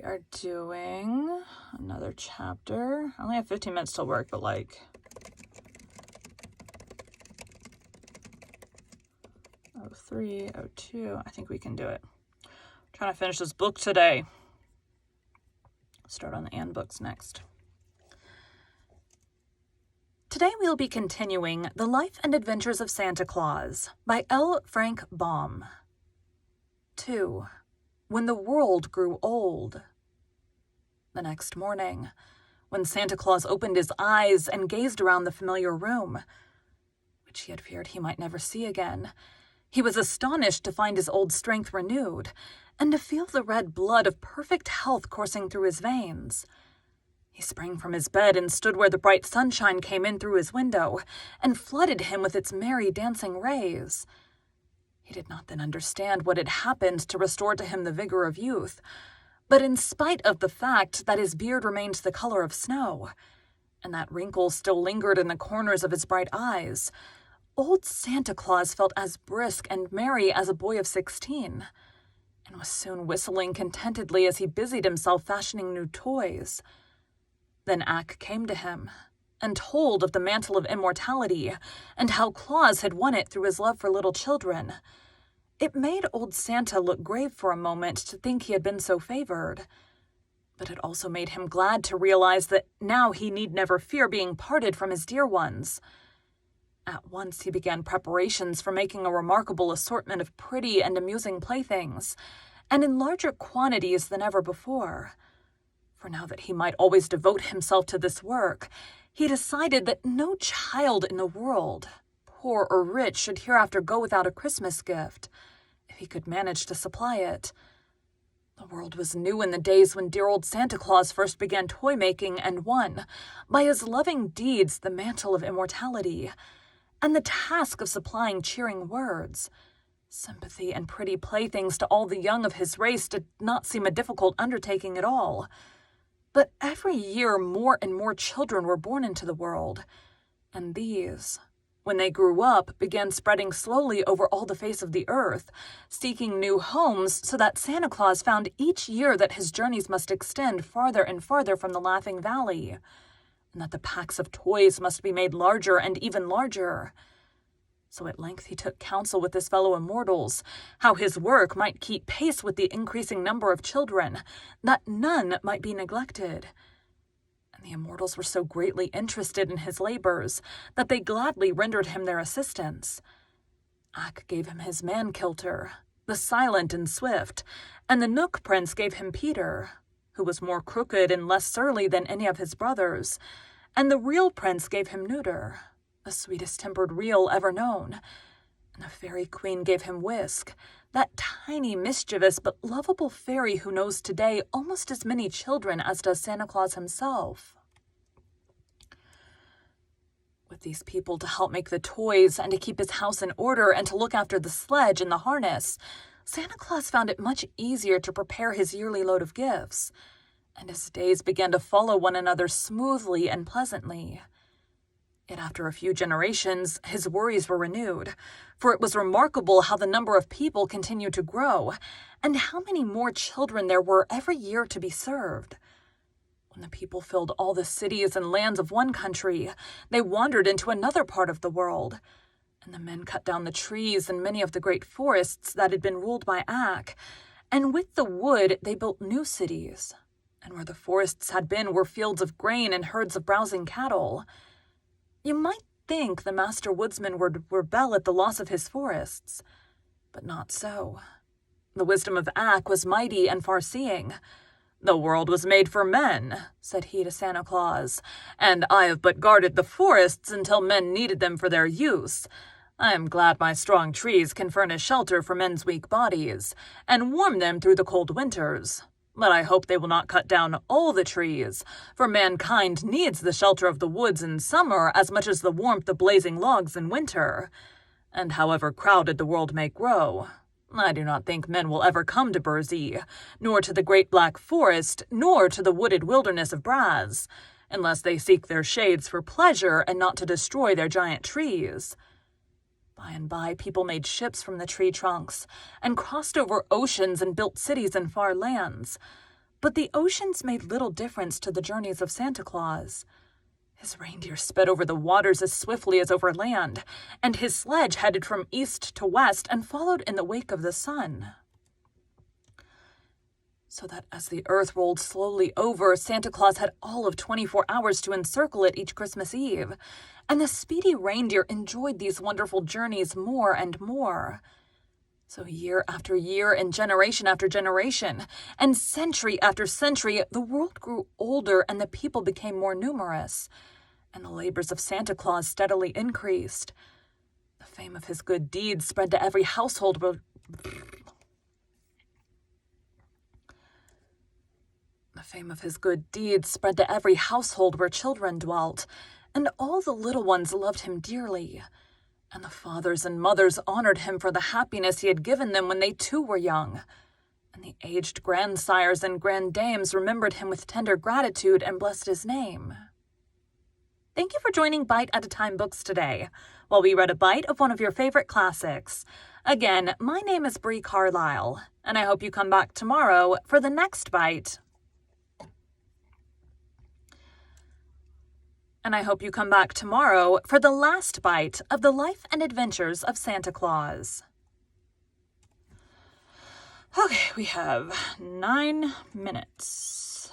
We are doing another chapter. I only have 15 minutes till work, but like 03, 02, I think we can do it. I'm trying to finish this book today. Start on the Anne books next. Today we'll be continuing The Life and Adventures of Santa Claus by L. Frank Baum. 2. When the World Grew Old. The next morning, when Santa Claus opened his eyes and gazed around the familiar room, which he had feared he might never see again, he was astonished to find his old strength renewed and to feel the red blood of perfect health coursing through his veins. He sprang from his bed and stood where the bright sunshine came in through his window and flooded him with its merry dancing rays. He did not then understand what had happened to restore to him the vigor of youth, but in spite of the fact that his beard remained the color of snow, and that wrinkles still lingered in the corners of his bright eyes, old Santa Claus felt as brisk and merry as a boy of 16, and was soon whistling contentedly as he busied himself fashioning new toys. Then Ak came to him, and told of the mantle of immortality, and how Claus had won it through his love for little children. It made old Santa look grave for a moment to think he had been so favored, but it also made him glad to realize that now he need never fear being parted from his dear ones. At once he began preparations for making a remarkable assortment of pretty and amusing playthings, and in larger quantities than ever before. For now that he might always devote himself to this work, he decided that no child in the world, poor or rich, should hereafter go without a Christmas gift, if he could manage to supply it. The world was new in the days when dear old Santa Claus first began toy-making and won, by his loving deeds, the mantle of immortality, and the task of supplying cheering words. Sympathy and pretty playthings to all the young of his race did not seem a difficult undertaking at all. But every year more and more children were born into the world, and these, when they grew up, began spreading slowly over all the face of the earth, seeking new homes, so that Santa Claus found each year that his journeys must extend farther and farther from the Laughing Valley, and that the packs of toys must be made larger and even larger. So at length he took counsel with his fellow immortals, how his work might keep pace with the increasing number of children, that none might be neglected. And the immortals were so greatly interested in his labors that they gladly rendered him their assistance. Ak gave him his man-kilter, the silent and swift, and the Nook Prince gave him Peter, who was more crooked and less surly than any of his brothers, and the Real Prince gave him Neuter, the sweetest-tempered reel ever known, and the Fairy Queen gave him Whisk, that tiny, mischievous, but lovable fairy who knows today almost as many children as does Santa Claus himself. With these people to help make the toys and to keep his house in order and to look after the sledge and the harness, Santa Claus found it much easier to prepare his yearly load of gifts, and his days began to follow one another smoothly and pleasantly. Yet after a few generations, his worries were renewed, for it was remarkable how the number of people continued to grow, and how many more children there were every year to be served. When the people filled all the cities and lands of one country, they wandered into another part of the world, and the men cut down the trees in many of the great forests that had been ruled by Ak, and with the wood they built new cities, and where the forests had been were fields of grain and herds of browsing cattle. You might think the master woodsman would rebel at the loss of his forests, but not so. The wisdom of Ak was mighty and far-seeing. "The world was made for men," said he to Santa Claus, "and I have but guarded the forests until men needed them for their use. I am glad my strong trees can furnish shelter for men's weak bodies, and warm them through the cold winters. But I hope they will not cut down all the trees, for mankind needs the shelter of the woods in summer as much as the warmth of blazing logs in winter. And however crowded the world may grow, I do not think men will ever come to Burzee, nor to the great black forest, nor to the wooded wilderness of Braz, unless they seek their shades for pleasure and not to destroy their giant trees. By and by, people made ships from the tree trunks, and crossed over oceans and built cities in far lands. But the oceans made little difference to the journeys of Santa Claus. His reindeer sped over the waters as swiftly as over land, and his sledge headed from east to west and followed in the wake of the sun. So that as the earth rolled slowly over, Santa Claus had all of 24 hours to encircle it each Christmas Eve, and the speedy reindeer enjoyed these wonderful journeys more and more. So year after year and generation after generation, and century after century, the world grew older and the people became more numerous, and the labors of Santa Claus steadily increased. The fame of his good deeds spread to every household where children dwelt, and all the little ones loved him dearly. And the fathers and mothers honored him for the happiness he had given them when they too were young. And the aged grandsires and grandames remembered him with tender gratitude and blessed his name. Thank you for joining Bite at a Time Books today, while we read a bite of one of your favorite classics. Again, my name is Bree Carlisle, and I hope you come back tomorrow for the next bite. And I hope you come back tomorrow for the last bite of the life and adventures of Santa Claus. Okay, we have 9 minutes.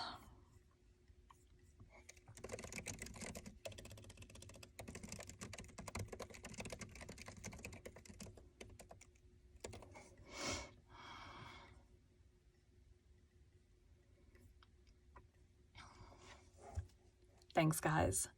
Thanks, guys.